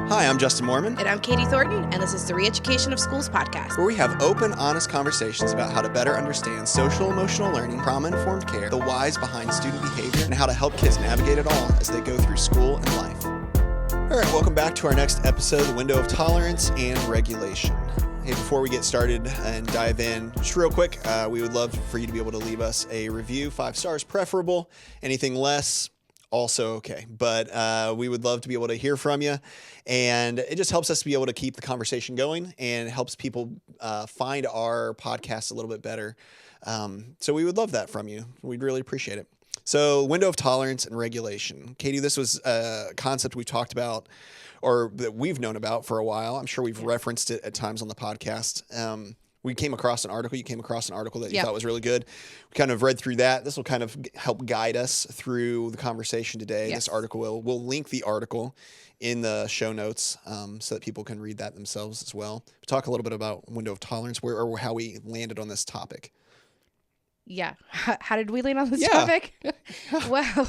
Hi, I'm Justin Mormon. And I'm Katie Thornton, and this is the Re-Education of Schools podcast, where we have open, honest conversations about how to better understand social emotional learning, trauma-informed care, the whys behind student behavior, and how to help kids navigate it all as they go through school and life. All right, welcome back to our next episode, The Window of Tolerance and Regulation. Hey, before we get started and dive in, just real quick, we would love for you to be able to leave us a review, 5 stars preferable. Anything less, also okay. But we would love to be able to hear from you. And it just helps us to be able to keep the conversation going and helps people find our podcast a little bit better. So we would love that from you. We'd really appreciate it. So window of tolerance and regulation. Katie, this was a concept we talked about or that we've known about for a while. I'm sure we've referenced it at times on the podcast. We came across an article. You came across an article that you thought was really good. We kind of read through that. This will kind of help guide us through the conversation today. Yes. This article we'll link the article in the show notes so that people can read that themselves as well. Talk a little bit about window of tolerance, or how we landed on this topic. Yeah. How did we land on this topic? Well,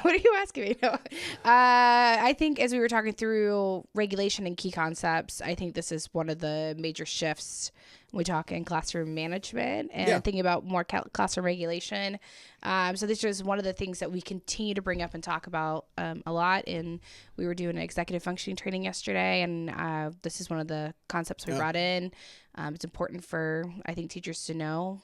what are you asking me? No. I think as we were talking through regulation and key concepts, I think this is one of the major shifts when we talk in classroom management and thinking about more classroom regulation. So this is one of the things that we continue to bring up and talk about a lot. And we were doing an executive functioning training yesterday, and this is one of the concepts we brought in. It's important for, I think, teachers to know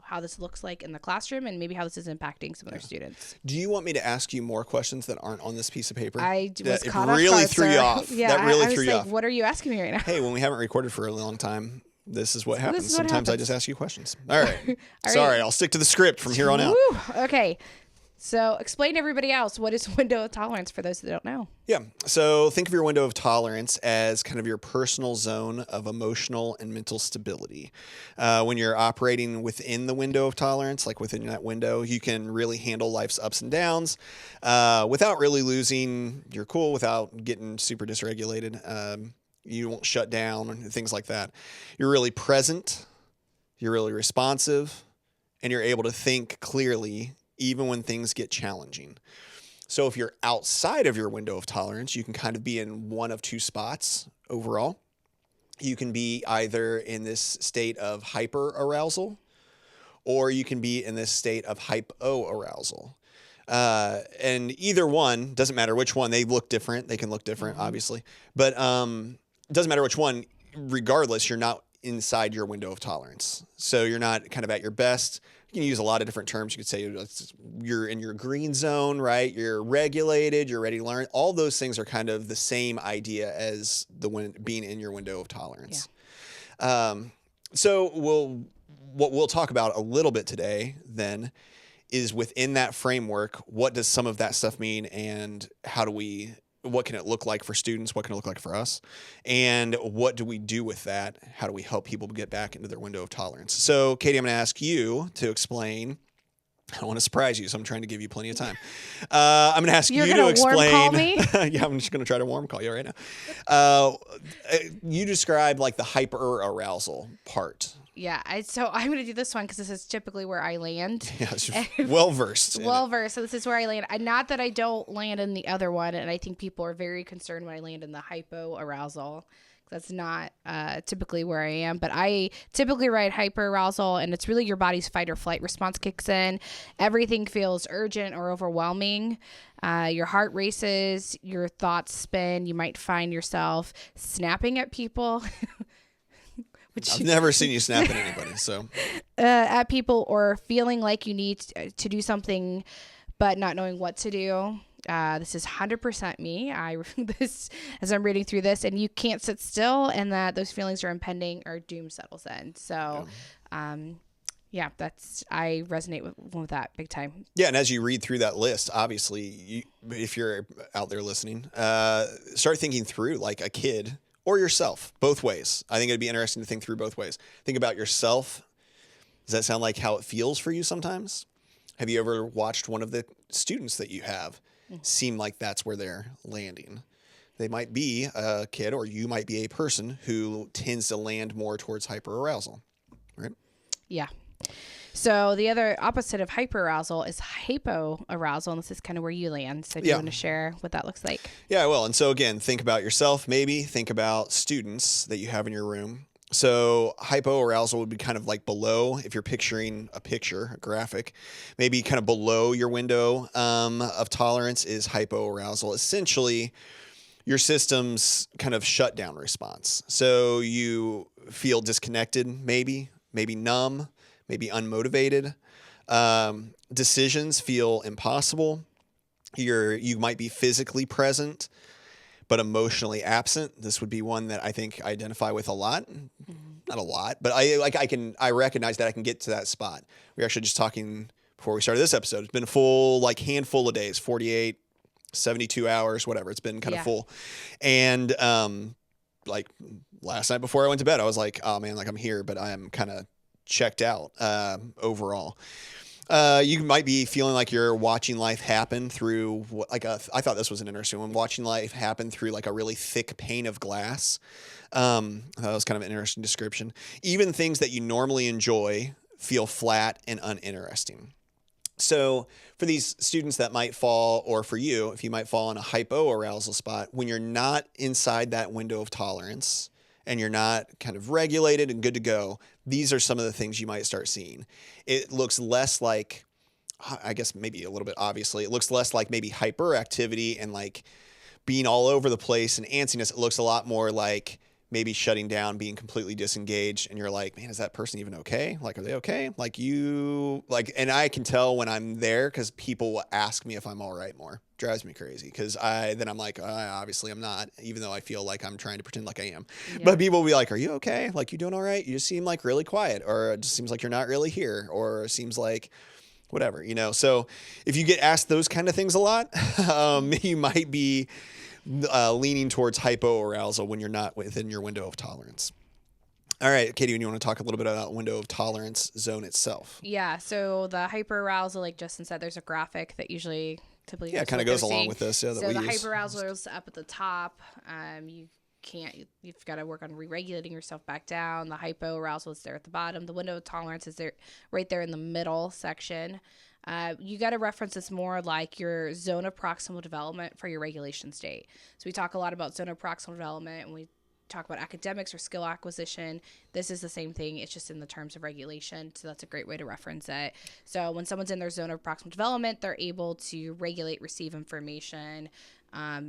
how this looks like in the classroom and maybe how this is impacting some of their students. Do you want me to ask you more questions that aren't on this piece of paper? I was caught off guard, really threw you off. Yeah, that really I was threw you off. What are you asking me right now? Hey, when we haven't recorded for a long time, this is what happens. Sometimes happens. I just ask you questions. All right. Sorry, I'll stick to the script from here on out. Okay. So explain to everybody else, what is window of tolerance for those that don't know? Yeah. So think of your window of tolerance as kind of your personal zone of emotional and mental stability. When you're operating within the window of tolerance, like within that window, you can really handle life's ups and downs without really losing your cool, without getting super dysregulated. You won't shut down and things like that. You're really present. You're really responsive. And you're able to think clearly even when things get challenging. So if you're outside of your window of tolerance, you can kind of be in one of two spots overall. You can be either in this state of hyperarousal, or you can be in this state of hypoarousal. And either one, doesn't matter which one, they look different. They can look different, obviously. But it doesn't matter which one. Regardless, you're not inside your window of tolerance. So you're not kind of at your best. You can use a lot of different terms. You could say you're in your green zone, right? You're regulated, you're ready to learn. All those things are kind of the same idea as being in your window of tolerance. Yeah. So what we'll talk about a little bit today then is within that framework, what does some of that stuff mean, and what can it look like for students? What can it look like for us? And what do we do with that? How do we help people get back into their window of tolerance? So, Katie, I'm going to ask you to explain. I don't want to surprise you, so I'm trying to give you plenty of time. I'm going to ask you to explain. Warm call me? Yeah, I'm just going to try to warm call you right now. You describe like the hyperarousal part. Yeah, so I'm going to do this one because this is typically where I land. Yeah, well-versed. Well-versed, so this is where I land. Not that I don't land in the other one, and I think people are very concerned when I land in the hypoarousal. That's not typically where I am, but I typically write hyperarousal, and it's really your body's fight or flight response kicks in. Everything feels urgent or overwhelming. Your heart races, your thoughts spin. You might find yourself snapping at people. I've never seen you snap at anybody, so. At people, or feeling like you need to do something but not knowing what to do. This is 100% me. This as I'm reading through this, and you can't sit still, and that those feelings are impending or doom settles in. So, I resonate with that big time. Yeah, and as you read through that list, obviously, if you're out there listening, start thinking through like a kid or yourself, both ways. I think it'd be interesting to think through both ways. Think about yourself. Does that sound like how it feels for you sometimes? Have you ever watched one of the students that you have seem like that's where they're landing? They might be a kid, or you might be a person who tends to land more towards hyperarousal, right? Yeah. So the other opposite of hyperarousal is hypoarousal, and this is kind of where you land. So do you want to share what that looks like? Yeah, I will. And so again, think about yourself, maybe think about students that you have in your room. So hypoarousal would be kind of like below, if you're picturing a picture, a graphic, maybe kind of below your window of tolerance is hypoarousal. Essentially, your system's kind of shutdown response. So you feel disconnected, maybe numb, maybe unmotivated. Decisions feel impossible. You might be physically present, but emotionally absent. This would be one that I think I identify with a lot. Not a lot, but I recognize that I can get to that spot. We were actually just talking before we started this episode. It's been a full handful of days, 48, 72 hours, whatever. It's been kind of full. And last night before I went to bed, I was like, oh man, I'm here, but I am kind of checked out overall. You might be feeling like you're watching life happen through I thought this was an interesting one, watching life happen through a really thick pane of glass. That was kind of an interesting description. Even things that you normally enjoy feel flat and uninteresting. So for these students that might fall, or for you, if you might fall in a hypoarousal spot, when you're not inside that window of tolerance and you're not kind of regulated and good to go, these are some of the things you might start seeing. It looks less like, I guess maybe a little bit obviously, it looks less like maybe hyperactivity and being all over the place and antsiness. It looks a lot more like maybe shutting down, being completely disengaged, and you're like, man, is that person even okay? Are they okay? And I can tell when I'm there because people will ask me if I'm all right more. Drives me crazy because I'm like, obviously I'm not, even though I feel like I'm trying to pretend like I am. Yeah. But people will be like, are you okay? You doing all right? You just seem really quiet, or it just seems like you're not really here, or it seems like whatever, So if you get asked those kind of things a lot, you might be leaning towards hypoarousal when you're not within your window of tolerance. All right, Katie, you want to talk a little bit about window of tolerance zone itself? Yeah, so the hyperarousal, like Justin said, there's a graphic that usually typically kind of goes along with this. Yeah, so the hyperarousal is up at the top. You've got to work on re-regulating yourself back down. The hypoarousal is there at the bottom. The window of tolerance is there, right there in the middle section. You got to reference this more like your zone of proximal development for your regulation state. So we talk a lot about zone of proximal development when we talk about academics or skill acquisition. This is the same thing. It's just in the terms of regulation. So that's a great way to reference it. So when someone's in their zone of proximal development, they're able to regulate, receive information,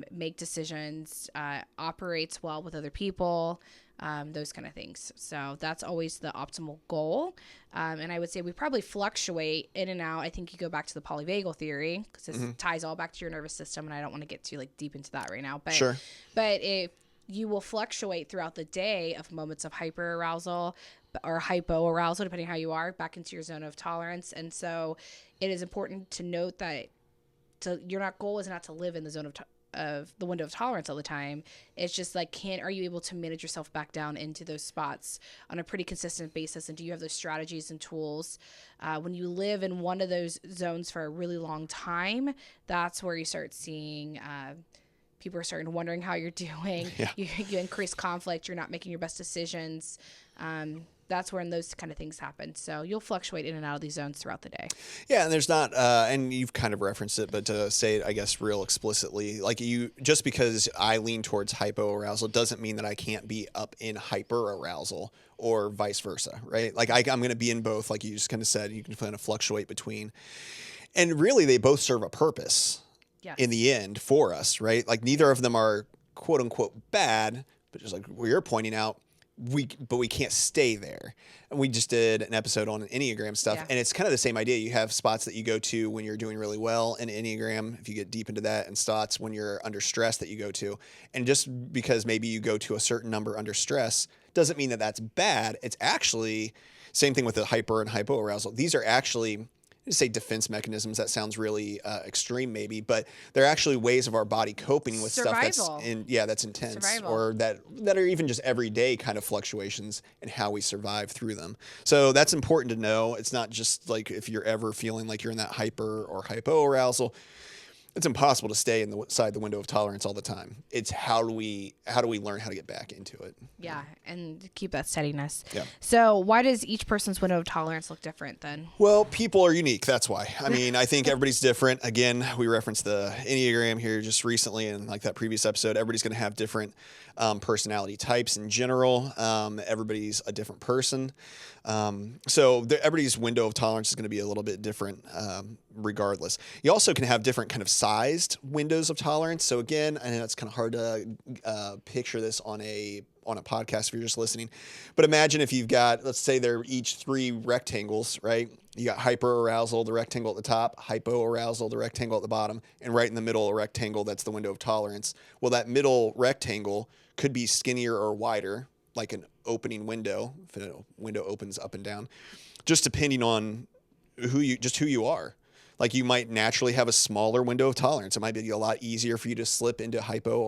make decisions, operates well with other people, those kind of things. So that's always the optimal goal. And I would say we probably fluctuate in and out. I think you go back to the polyvagal theory because this ties all back to your nervous system. And I don't want to get too deep into that right now. But, sure. But if you will fluctuate throughout the day of moments of hyperarousal or hypoarousal, depending how you are, back into your zone of tolerance. And so it is important to note that your goal is not to live in the zone of the window of tolerance all the time. It's just are you able to manage yourself back down into those spots on a pretty consistent basis? And do you have those strategies and tools? When you live in one of those zones for a really long time, that's where you start seeing people are starting wondering how you're doing. Yeah. You increase conflict. You're not making your best decisions. That's when those kind of things happen. So you'll fluctuate in and out of these zones throughout the day. Yeah, and there's not, and you've kind of referenced it, but to say it, I guess, real explicitly, just because I lean towards hypoarousal doesn't mean that I can't be up in hyperarousal or vice versa, right? I'm going to be in both, like you just kind of said. You can kind of fluctuate between. And really, they both serve a purpose in the end for us, right? Neither of them are quote unquote bad, but just like you're pointing out, we can't stay there. And we just did an episode on Enneagram stuff, and it's kind of the same idea. You have spots that you go to when you're doing really well in Enneagram, if you get deep into that, and spots when you're under stress that you go to. And just because maybe you go to a certain number under stress doesn't mean that that's bad. It's actually same thing with the hyper and hypoarousal. These are actually, say defense mechanisms. That sounds really extreme maybe, but they're actually ways of our body coping with Survival. Stuff that's intense. Survival. Or that are even just everyday kind of fluctuations and how we survive through them. So that's important to know. It's not just if you're ever feeling like you're in that hyper or hypoarousal, it's impossible to stay inside the window of tolerance all the time. It's how do we learn how to get back into it? Yeah, and keep that steadiness. Yeah. So why does each person's window of tolerance look different then? Well, people are unique. That's why. I mean, I think everybody's different. Again, we referenced the Enneagram here just recently, and like that previous episode, everybody's going to have different personality types in general. Everybody's a different person. So everybody's window of tolerance is going to be a little bit different regardless. You also can have different kind of sized windows of tolerance. So again, I know it's kind of hard to picture this on a podcast if you're just listening. But imagine if you've got, let's say they're each 3 rectangles, right? You got hyperarousal, the rectangle at the top, hypoarousal, the rectangle at the bottom, and right in the middle, a rectangle that's the window of tolerance. Well, that middle rectangle could be skinnier or wider, like an opening window, if a window opens up and down, just depending on who you are. Like you might naturally have a smaller window of tolerance. It might be a lot easier for you to slip into hypo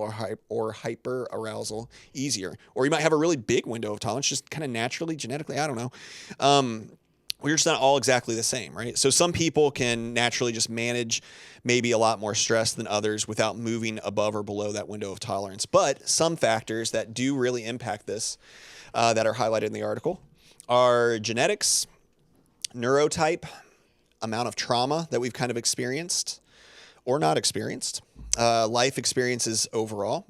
or hyperarousal easier. Or you might have a really big window of tolerance, just kind of naturally, genetically, I don't know. We're just not all exactly the same, right? So some people can naturally just manage maybe a lot more stress than others without moving above or below that window of tolerance. But some factors that do really impact this that are highlighted in the article are genetics, neurotype, amount of trauma that we've kind of experienced or not experienced, life experiences overall,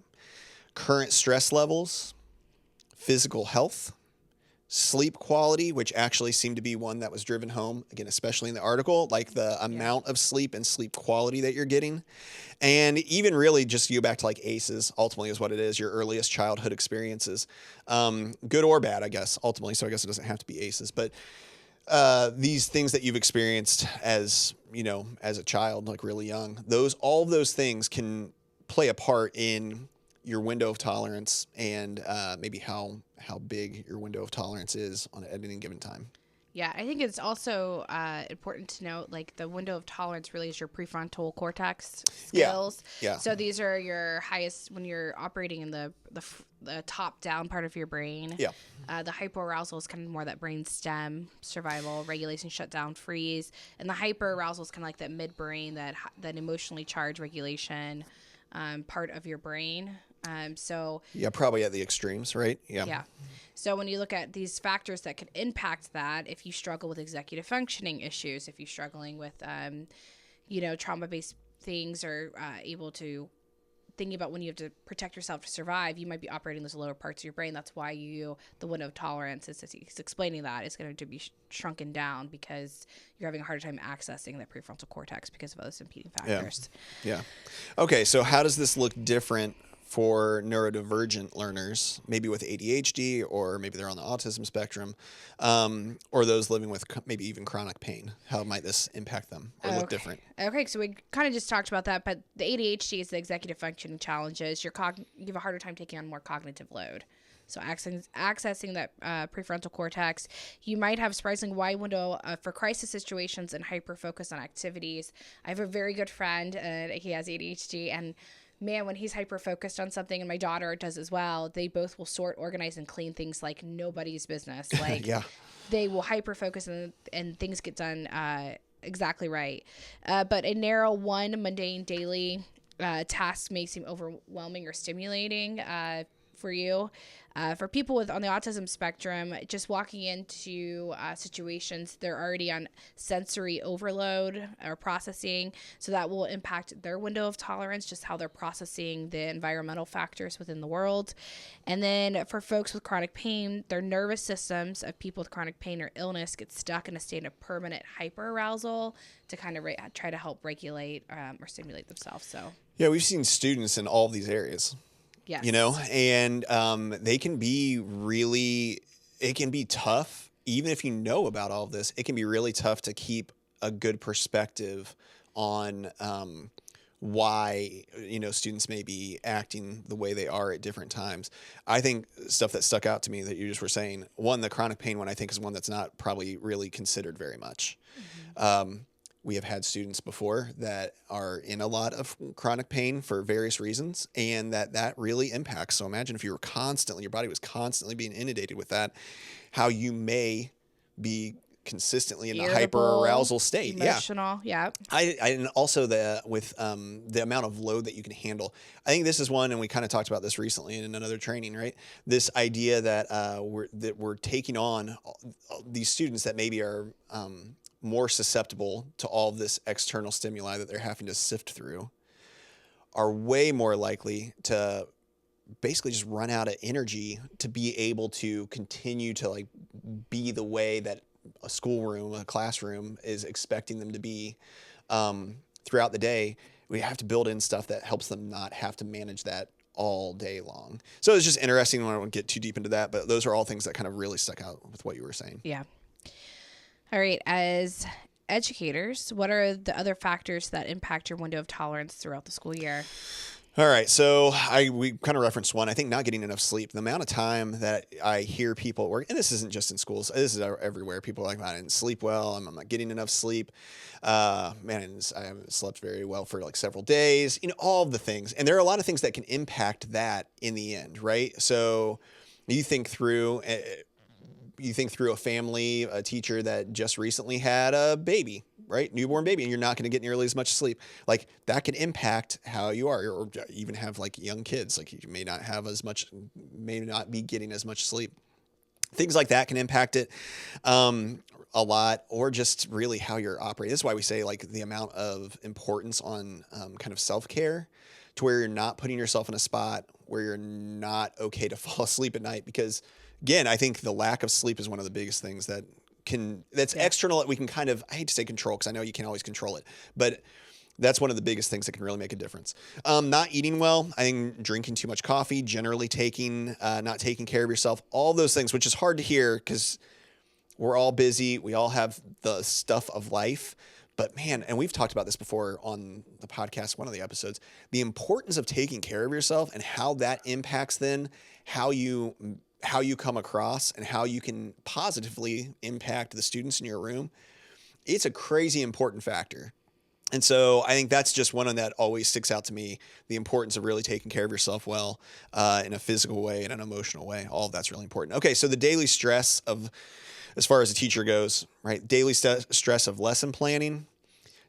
current stress levels, physical health, sleep quality, which actually seemed to be one that was driven home, again, especially in the article, like the amount of sleep and sleep quality that you're getting. And even really just go back to like ACEs, ultimately is what it is, your earliest childhood experiences, good or bad, I guess, ultimately. So I guess it doesn't have to be ACEs, but these things that you've experienced as, as a child, like really young, all of those things can play a part in your window of tolerance and maybe how big your window of tolerance is at any given time. Yeah, I think it's also important to note, like, the window of tolerance really is your prefrontal cortex skills. Yeah. So these are your highest when you're operating in the top down part of your brain. Yeah. The hypoarousal is kind of more that brain stem, survival, regulation, shutdown, freeze, and the hyperarousal is kind of like that midbrain, that emotionally charged regulation part of your brain. So yeah, probably at the extremes, right? Yeah. So when you look at these factors that could impact that, if you struggle with executive functioning issues, if you're struggling with, trauma-based things, or able to thinking about when you have to protect yourself to survive, you might be operating those lower parts of your brain. That's why the window of tolerance, as he's explaining that, is going to be shrunken down because you're having a harder time accessing that prefrontal cortex because of those impeding factors. Yeah. Okay, so how does this look different for neurodivergent learners, maybe with ADHD, or maybe they're on the autism spectrum, or those living with maybe even chronic pain? How might this impact them or look different? Okay, so we kind of just talked about that, but the ADHD is the executive functioning challenges. You have a harder time taking on more cognitive load. So accessing that prefrontal cortex, you might have surprisingly wide window for crisis situations and hyper-focus on activities. I have a very good friend, he has ADHD, and man, when he's hyper-focused on something, and my daughter does as well, they both will sort, organize, and clean things like nobody's business. Like, they will hyper-focus and things get done exactly right. But a narrow one mundane daily task may seem overwhelming or stimulating for you. For people on the autism spectrum, just walking into situations, they're already on sensory overload or processing, so that will impact their window of tolerance, just how they're processing the environmental factors within the world. And then for folks with chronic pain, their nervous systems of people with chronic pain or illness get stuck in a state of permanent hyperarousal to kind of try to help regulate or stimulate themselves. So yeah, we've seen students in all of these areas. Yes. And they can be it can be tough, even if you know about all of this, it can be really tough to keep a good perspective on why, students may be acting the way they are at different times. I think stuff that stuck out to me that you just were saying, one, the chronic pain one, I think is one that's not probably really considered very much. Mm-hmm. We have had students before that are in a lot of chronic pain for various reasons, and that really impacts. So imagine if your body was constantly being inundated with that, how you may be consistently in the Irritable, hyperarousal state. emotional. Yeah. And also with the amount of load that you can handle. I think this is one, and we kind of talked about this recently in another training, right? This idea that we're taking on these students that maybe are more susceptible to all of this external stimuli that they're having to sift through, are way more likely to basically just run out of energy to be able to continue to like be the way that a schoolroom, a classroom is expecting them to be throughout the day. We have to build in stuff that helps them not have to manage that all day long. So it's just interesting. I don't get too deep into that, but those are all things that kind of really stuck out with what you were saying. Yeah. All right. As educators, what are the other factors that impact your window of tolerance throughout the school year? All right, so we kind of referenced one. I think not getting enough sleep. The amount of time that I hear people at work, and this isn't just in schools, this is everywhere. People are like, I didn't sleep well. I'm not getting enough sleep. I haven't slept very well for like several days. All of the things. And there are a lot of things that can impact that in the end, right? So you think through a family, a teacher that just recently had a baby, right? Newborn baby, and you're not going to get nearly as much sleep. Like that can impact how you are, or even have like young kids. Like you may not be getting as much sleep. Things like that can impact it a lot, or just really how you're operating. This is why we say like the amount of importance on kind of self-care, to where you're not putting yourself in a spot where you're not okay to fall asleep at night. Because again, I think the lack of sleep is one of the biggest things that's external that we can kind of, I hate to say control, because I know you can't always control it, but that's one of the biggest things that can really make a difference. Not eating well, I think drinking too much coffee, generally not taking care of yourself, all those things, which is hard to hear because we're all busy. We all have the stuff of life, but man, and we've talked about this before on the podcast, one of the episodes, the importance of taking care of yourself and how that impacts then how you come across and how you can positively impact the students in your room. It's a crazy important factor. And so I think that's just one that always sticks out to me, the importance of really taking care of yourself well, in a physical way and an emotional way. All of that's really important. Okay, so the daily stress as far as a teacher goes, right? Daily stress of lesson planning,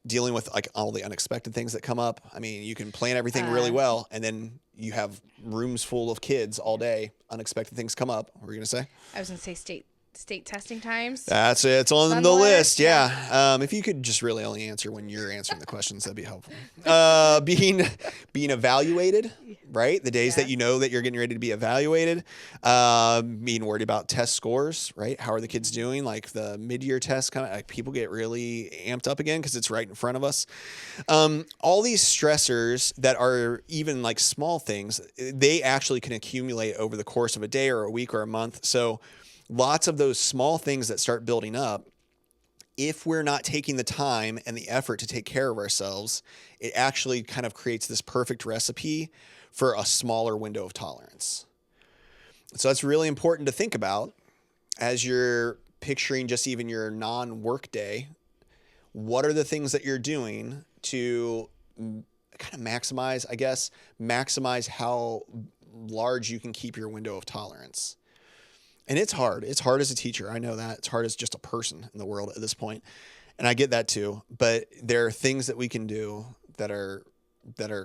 dealing with like all the unexpected things that come up. I mean, you can plan everything really well, and then you have rooms full of kids all day. Unexpected things come up. What were you going to say? I was going to say state testing times. That's it. It's on the list. Yeah. If you could just really only answer when you're answering the questions, that'd be helpful. Being evaluated, right? The days that you know that you're getting ready to be evaluated. Being worried about test scores, right? How are the kids doing? Like the mid-year test, people get really amped up again because it's right in front of us. All these stressors that are even like small things, they actually can accumulate over the course of a day or a week or a month. So lots of those small things that start building up, if we're not taking the time and the effort to take care of ourselves, it actually kind of creates this perfect recipe for a smaller window of tolerance. So that's really important to think about as you're picturing just even your non-work day. What are the things that you're doing to kind of maximize how large you can keep your window of tolerance? And it's hard. It's hard as a teacher. I know that. It's hard as just a person in the world at this point. And I get that too. But there are things that we can do that are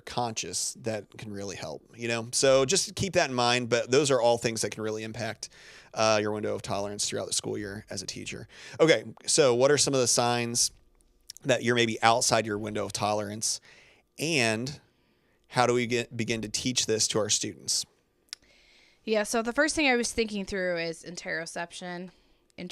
conscious that can really help, So just keep that in mind. But those are all things that can really impact your window of tolerance throughout the school year as a teacher. Okay, so what are some of the signs that you're maybe outside your window of tolerance? And how do we begin to teach this to our students? Yeah, so the first thing I was thinking through is interoception. Am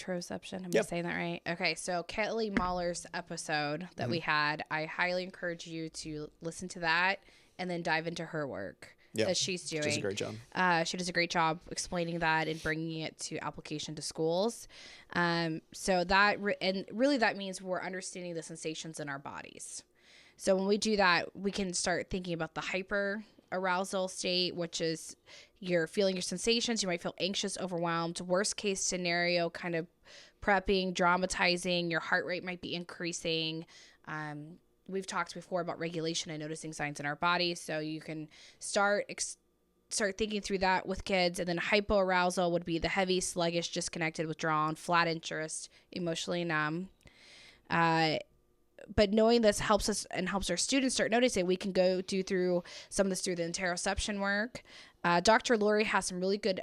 I saying that right? Okay, so Kelly Mahler's episode that we had, I highly encourage you to listen to that and then dive into her work that she's doing. She does a great job. She does a great job explaining that and bringing it to application to schools. So that really that means we're understanding the sensations in our bodies. So when we do that, we can start thinking about the hyperarousal state, which is you're feeling your sensations. You might feel anxious, overwhelmed. Worst case scenario, kind of prepping, dramatizing. Your heart rate might be increasing. We've talked before about regulation and noticing signs in our body. So you can start start thinking through that with kids. And then hypoarousal would be the heavy, sluggish, disconnected, withdrawn, flat interest, emotionally numb. But knowing this helps us and helps our students start noticing. We can go through some of this through the interoception work. Dr. Lori has some really good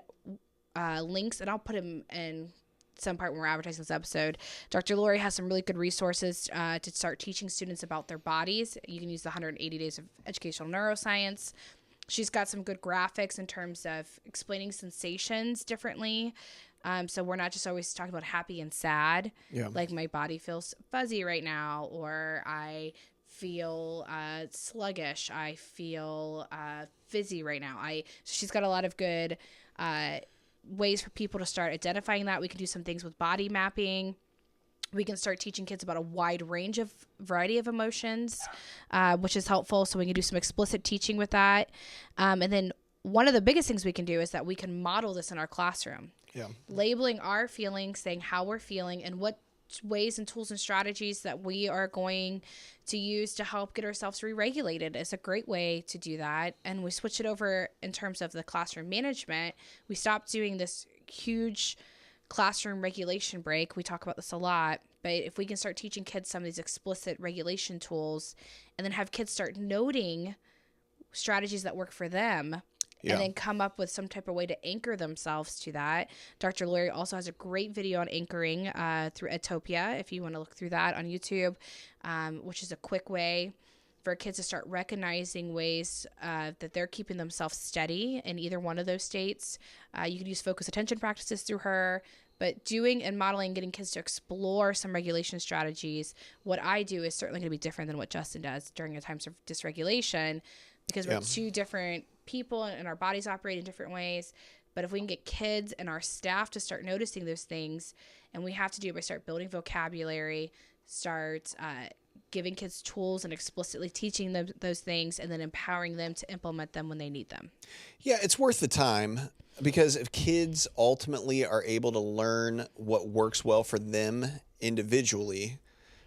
links, and I'll put him in some part when we're advertising this episode. Dr. Lori has some really good resources to start teaching students about their bodies. You can use the 180 Days of Educational Neuroscience. She's got some good graphics in terms of explaining sensations differently. So we're not just always talking about happy and sad. Yeah. Like my body feels fuzzy right now, or I feel sluggish. I feel fizzy right now. So she's got a lot of good ways for people to start identifying that. We can do some things with body mapping. We can start teaching kids about a wide range of variety of emotions, which is helpful. So we can do some explicit teaching with that. And then one of the biggest things we can do is that we can model this in our classroom. Yeah. Labeling our feelings, saying how we're feeling, and what ways and tools and strategies that we are going to use to help get ourselves re-regulated is a great way to do that. And we switch it over in terms of the classroom management. We stopped doing this huge classroom regulation break. We talk about this a lot, but if we can start teaching kids some of these explicit regulation tools and then have kids start noting strategies that work for them, and then come up with some type of way to anchor themselves to that. Dr. Lori also has a great video on anchoring through Edtopia, if you want to look through that on YouTube, which is a quick way for kids to start recognizing ways that they're keeping themselves steady in either one of those states. You could use focus attention practices through her, but doing and modeling, getting kids to explore some regulation strategies. What I do is certainly going to be different than what Justin does during a times of dysregulation, because we're two different people and our bodies operate in different ways. But if we can get kids and our staff to start noticing those things, and we have to do it by start building vocabulary, start giving kids tools and explicitly teaching them those things, and then empowering them to implement them when they need them. Yeah, it's worth the time, because if kids ultimately are able to learn what works well for them individually,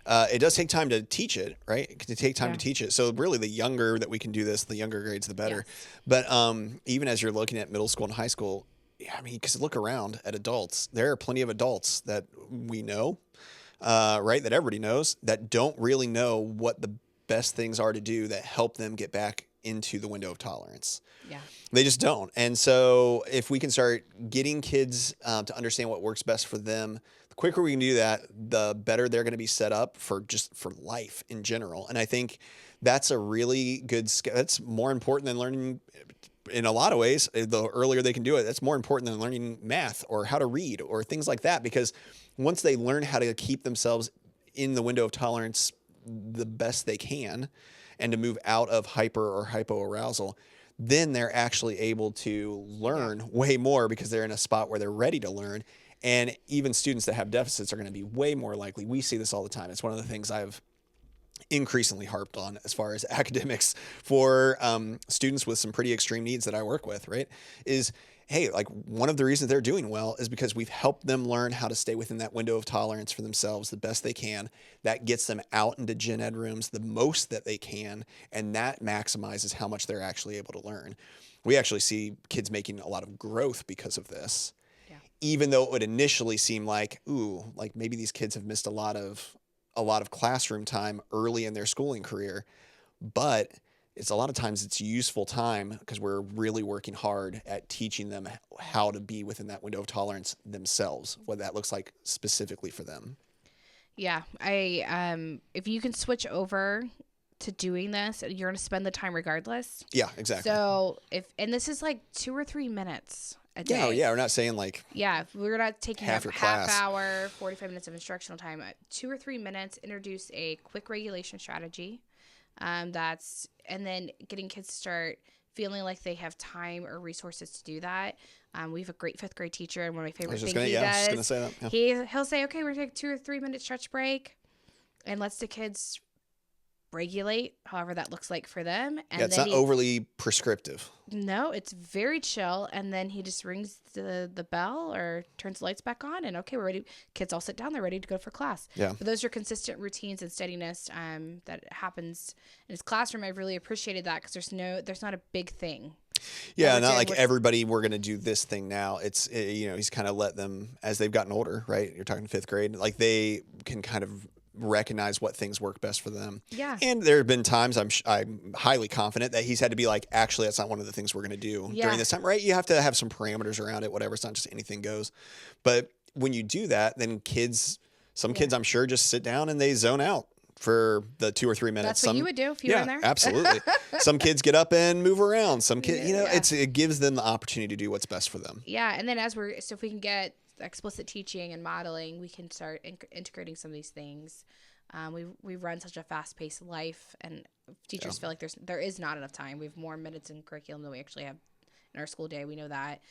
it does take time to teach it, right? It can take time to teach it. So really the younger that we can do this, the younger grades, the better. Yes. But even as you're looking at middle school and high school, I mean, because look around at adults, there are plenty of adults that we know, right, that everybody knows, that don't really know what the best things are to do that help them get back into the window of tolerance. Yeah. They just don't. And so if we can start getting kids to understand what works best for them, the quicker we can do that, the better they're going to be set up for life in general. And I think that's a really good skill. That's more important than learning in a lot of ways. The earlier they can do it, that's more important than learning math or how to read or things like that. Because once they learn how to keep themselves in the window of tolerance the best they can and to move out of hyper or hypoarousal, then they're actually able to learn way more because they're in a spot where they're ready to learn. And even students that have deficits are going to be way more likely. We see this all the time. It's one of the things I've increasingly harped on as far as academics for students with some pretty extreme needs that I work with, right? Is, hey, like one of the reasons they're doing well is because we've helped them learn how to stay within that window of tolerance for themselves the best they can. That gets them out into gen ed rooms the most that they can, and that maximizes how much they're actually able to learn. We actually see kids making a lot of growth because of this. Even though it would initially seem like, ooh, like maybe these kids have missed a lot of classroom time early in their schooling career, but it's a lot of times it's useful time because we're really working hard at teaching them how to be within that window of tolerance themselves, what that looks like specifically for them. Yeah, if you can switch over to doing this, you're going to spend the time regardless. Yeah, exactly. So and this is like 2 or 3 minutes a day. Yeah, we're not saying like we're not taking half up half hour, 45 minutes of instructional time. 2 or 3 minutes, introduce a quick regulation strategy. And then getting kids to start feeling like they have time or resources to do that. We have a great 5th grade teacher, and one of my favorite things he does. I was just going to say that. Yeah. He'll say, okay, we're going to take 2 or 3 minute stretch break, and lets the kids regulate however that looks like for them. And it's not overly prescriptive. No, it's very chill. And then he just rings the bell or turns the lights back on, and okay, we're ready. Kids all sit down, they're ready to go for class. Yeah. But those are consistent routines and steadiness that happens in his classroom. I've really appreciated that because there's not a big thing. Yeah, not like everybody, we're going to do this thing now. He's kind of let them, as they've gotten older, right? You're talking 5th grade, like they can kind of recognize what things work best for them. Yeah. And there have been times I'm highly confident that he's had to be like, actually, that's not one of the things we're going to do during this time, right? You have to have some parameters around it, whatever. It's not just anything goes. But when you do that, then some kids, I'm sure, just sit down and they zone out for the 2 or 3 minutes. That's what you would do if you were in there? Absolutely. Some kids get up and move around. Some kids, it gives them the opportunity to do what's best for them. Yeah. And then if we can get explicit teaching and modeling, we can start integrating some of these things. We run such a fast-paced life, and teachers feel like there is not enough time. We have more minutes in curriculum than we actually have in our school day. We know that.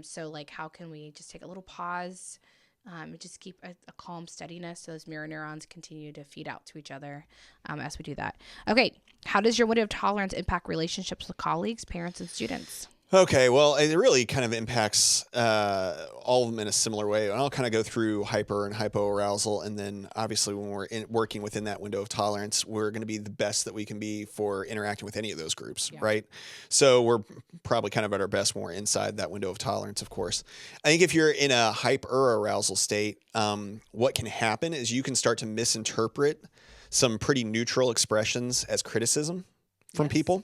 So like, how can we just take a little pause, and just keep a calm steadiness so those mirror neurons continue to feed out to each other as we do that. Okay, how does your window of tolerance impact relationships with colleagues, parents, and students? Okay, well, it really kind of impacts all of them in a similar way. And I'll kind of go through hyper and hypoarousal, and then obviously when we're working within that window of tolerance, we're going to be the best that we can be for interacting with any of those groups, right? So we're probably kind of at our best when we're inside that window of tolerance, of course. I think if you're in a hyperarousal state, what can happen is you can start to misinterpret some pretty neutral expressions as criticism from people.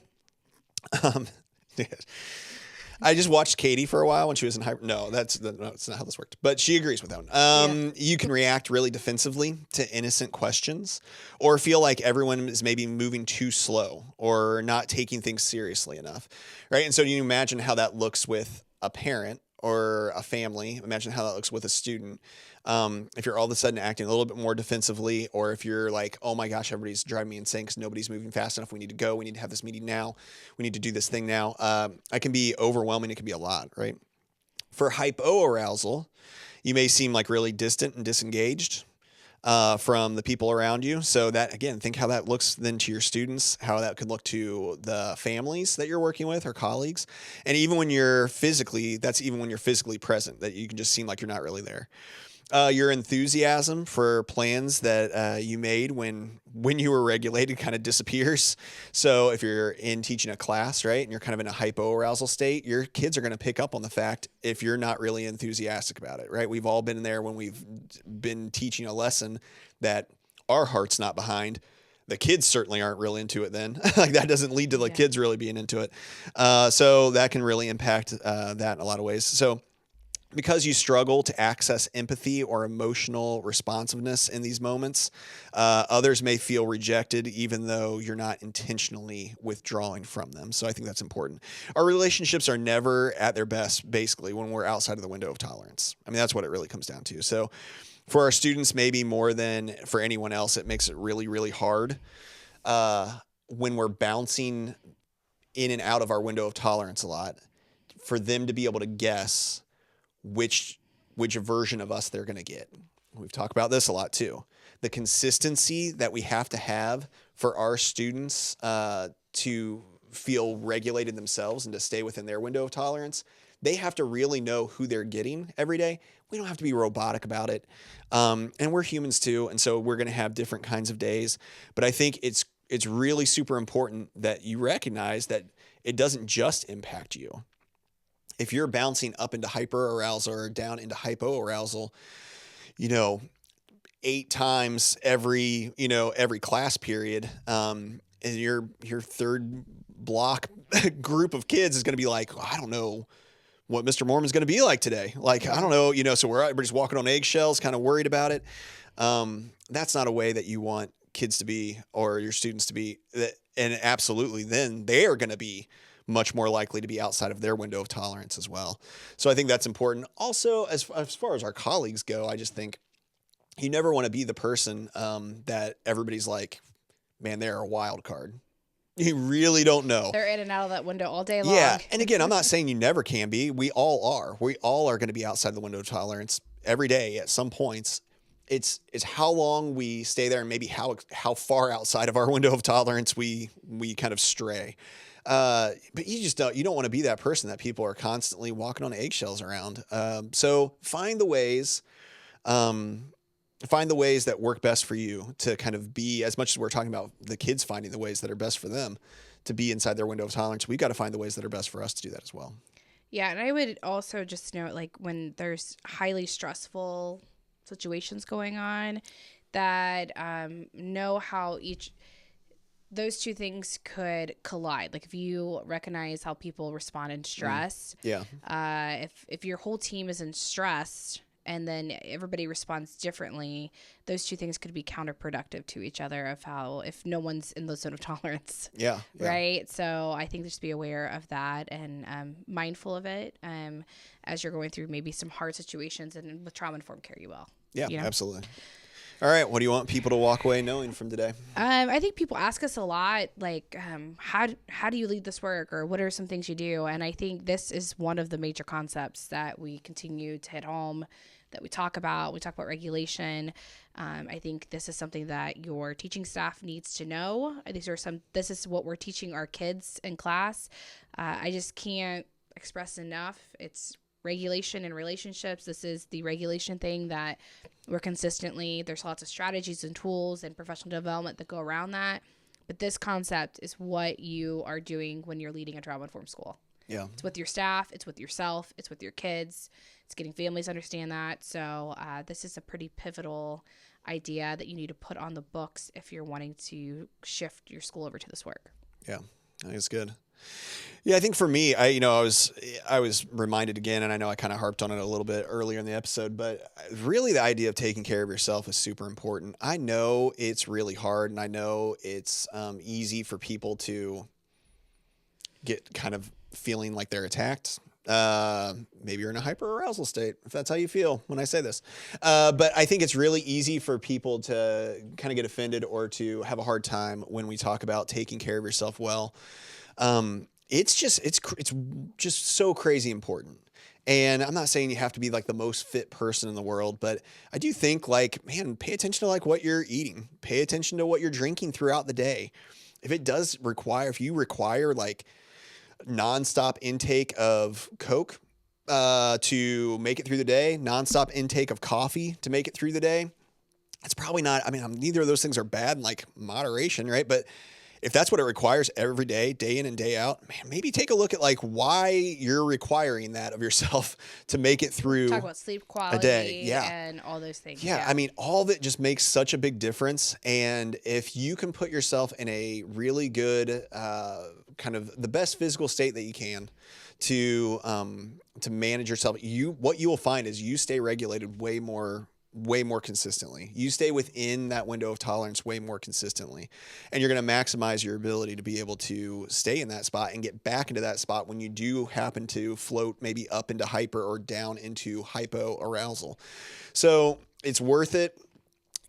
I just watched Katie for a while when she was in hyper. No, that's not how this worked. But she agrees with that one. You can react really defensively to innocent questions, or feel like everyone is maybe moving too slow or not taking things seriously enough, right? And so you imagine how that looks with a parent or a family. Imagine how that looks with a student. If you're all of a sudden acting a little bit more defensively, or if you're like, oh my gosh, everybody's driving me insane because nobody's moving fast enough. We need to go. We need to have this meeting now. We need to do this thing now. It can be overwhelming. It can be a lot, right? For hypoarousal, you may seem like really distant and disengaged from the people around you. So that, again, think how that looks then to your students, how that could look to the families that you're working with or colleagues. And even when you're physically present, that you can just seem like you're not really there. Your enthusiasm for plans that you made when you were regulated kind of disappears. So if you're in teaching a class, right, and you're kind of in a hypoarousal state, your kids are going to pick up on the fact if you're not really enthusiastic about it, right? We've all been there when we've been teaching a lesson that our heart's not behind. The kids certainly aren't really into it then. Like that doesn't lead to the kids really being into it. So that can really impact that in a lot of ways. So because you struggle to access empathy or emotional responsiveness in these moments, others may feel rejected even though you're not intentionally withdrawing from them. So I think that's important. Our relationships are never at their best, basically, when we're outside of the window of tolerance. I mean, that's what it really comes down to. So for our students, maybe more than for anyone else, it makes it really, really hard when we're bouncing in and out of our window of tolerance a lot, for them to be able to guess which version of us they're going to get. We've talked about this a lot too. The consistency that we have to have for our students to feel regulated themselves and to stay within their window of tolerance, they have to really know who they're getting every day. We don't have to be robotic about it. And we're humans too, and so we're going to have different kinds of days. But I think it's really super important that you recognize that it doesn't just impact you. If you're bouncing up into hyperarousal or down into hypoarousal, 8 times every class period, and your third block group of kids is going to be like, I don't know what Mr. Mormon's going to be like today. Like, I don't know, so we're just walking on eggshells, kind of worried about it. That's not a way that you want kids to be or your students to be. And absolutely, then they are going to be much more likely to be outside of their window of tolerance as well. So I think that's important. Also, as far as our colleagues go, I just think you never want to be the person that everybody's like, man, they're a wild card. You really don't know. They're in and out of that window all day long. Yeah. And again, I'm not saying you never can be. We all are. We all are going to be outside the window of tolerance every day at some points. It's how long we stay there and maybe how far outside of our window of tolerance we kind of stray. But you don't want to be that person that people are constantly walking on eggshells around. So find the ways that work best for you to kind of be, as much as we're talking about the kids finding the ways that are best for them, to be inside their window of tolerance, we've got to find the ways that are best for us to do that as well. Yeah, and I would also just note, like, when there's highly stressful situations going on, that know how those two things could collide. Like, if you recognize how people respond in stress, if your whole team is in stress and then everybody responds differently, those two things could be counterproductive to each other of how, if no one's in the zone of tolerance. Yeah. Right. So I think just be aware of that and mindful of it as you're going through maybe some hard situations, and with trauma-informed care, you will. Yeah, you know? Absolutely. All right. What do you want people to walk away knowing from today? I think people ask us a lot, like, how do you lead this work, or what are some things you do? And I think this is one of the major concepts that we continue to hit home, that we talk about. We talk about regulation. I think this is something that your teaching staff needs to know. This is what we're teaching our kids in class. I just can't express enough. It's regulation and relationships. This is the regulation thing that we're consistently, there's lots of strategies and tools and professional development that go around that. But this concept is what you are doing when you're leading a trauma-informed school. Yeah. It's with your staff. It's with yourself. It's with your kids. It's getting families to understand that. So this is a pretty pivotal idea that you need to put on the books if you're wanting to shift your school over to this work. Yeah, I think it's good. Yeah, I think for me, I was reminded again, and I know I kind of harped on it a little bit earlier in the episode, but really the idea of taking care of yourself is super important. I know it's really hard, and I know it's easy for people to get kind of feeling like they're attacked. Maybe you're in a hyperarousal state, if that's how you feel when I say this. But I think it's really easy for people to kind of get offended or to have a hard time when we talk about taking care of yourself well. It's just so crazy important. And I'm not saying you have to be like the most fit person in the world, but I do think, like, man, pay attention to like what you're eating, pay attention to what you're drinking throughout the day. If you require like nonstop intake of Coke, to make it through the day, nonstop intake of coffee to make it through the day, it's probably not, neither of those things are bad in like moderation, right? But if that's what it requires every day, day in and day out, man, maybe take a look at like why you're requiring that of yourself to make it through Talk about sleep quality a day. Yeah. And all those things. Yeah. All of it just makes such a big difference. And if you can put yourself in a really good, kind of the best physical state that you can to manage yourself, what you will find is you stay regulated way more consistently. You stay within that window of tolerance way more consistently. And you're going to maximize your ability to be able to stay in that spot and get back into that spot when you do happen to float maybe up into hyper or down into hypoarousal. So it's worth it,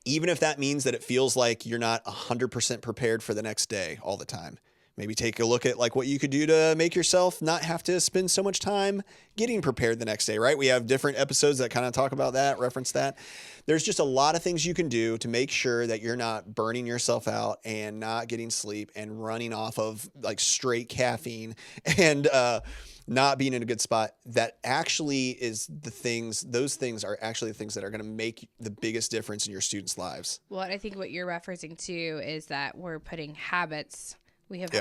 even if that means that it feels like you're not 100% prepared for the next day all the time. Maybe take a look at like what you could do to make yourself not have to spend so much time getting prepared the next day, right? We have different episodes that kind of talk about that, reference that. There's just a lot of things you can do to make sure that you're not burning yourself out and not getting sleep and running off of like straight caffeine and not being in a good spot. That actually is those things are actually the things that are going to make the biggest difference in your students' lives. Well, I think what you're referencing to is that we're putting habits.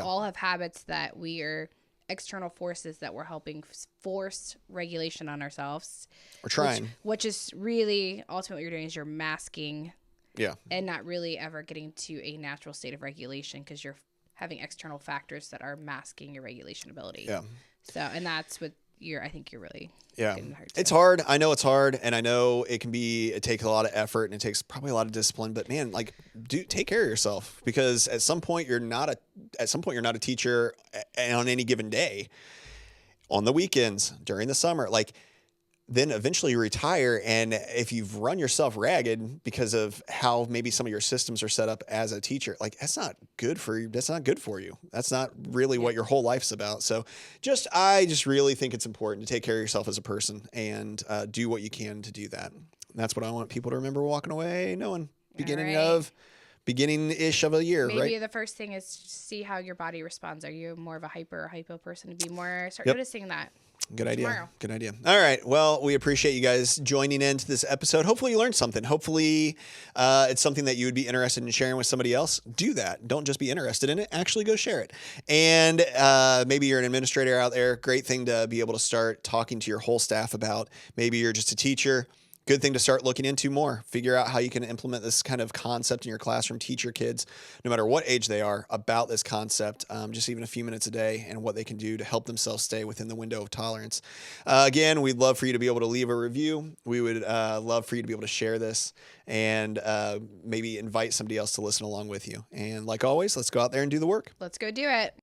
All have habits that we are external forces that we're helping force regulation on ourselves. We're trying. Which is really ultimately what you're doing is you're masking. Yeah. And not really ever getting to a natural state of regulation because you're having external factors that are masking your regulation ability. Yeah. So, and that's what I think you're really getting hurt. It's hard. I know it's hard, and I know it takes a lot of effort and it takes probably a lot of discipline, but man, like, take care of yourself, because at some point you're not a teacher on any given day, on the weekends, during the summer, like, then eventually you retire. And if you've run yourself ragged because of how maybe some of your systems are set up as a teacher, like, that's not good for you. That's not good for you. That's not really what your whole life's about. So I just really think it's important to take care of yourself as a person and do what you can to do that. And that's what I want people to remember walking away knowing, beginning-ish of a year, maybe right? Maybe the first thing is to see how your body responds. Are you more of a hyper or hypo person? Start noticing that. Good idea. tomorrow. Good idea. All right. Well, we appreciate you guys joining into this episode. Hopefully you learned something. Hopefully it's something that you would be interested in sharing with somebody else. Do that. Don't just be interested in it. Actually go share it. And maybe you're an administrator out there. Great thing to be able to start talking to your whole staff about. Maybe you're just a teacher. Good thing to start looking into more. Figure out how you can implement this kind of concept in your classroom. Teach your kids, no matter what age they are, about this concept, just even a few minutes a day, and what they can do to help themselves stay within the window of tolerance. Again, we'd love for you to be able to leave a review. We would love for you to be able to share this and maybe invite somebody else to listen along with you. And like always, let's go out there and do the work. Let's go do it.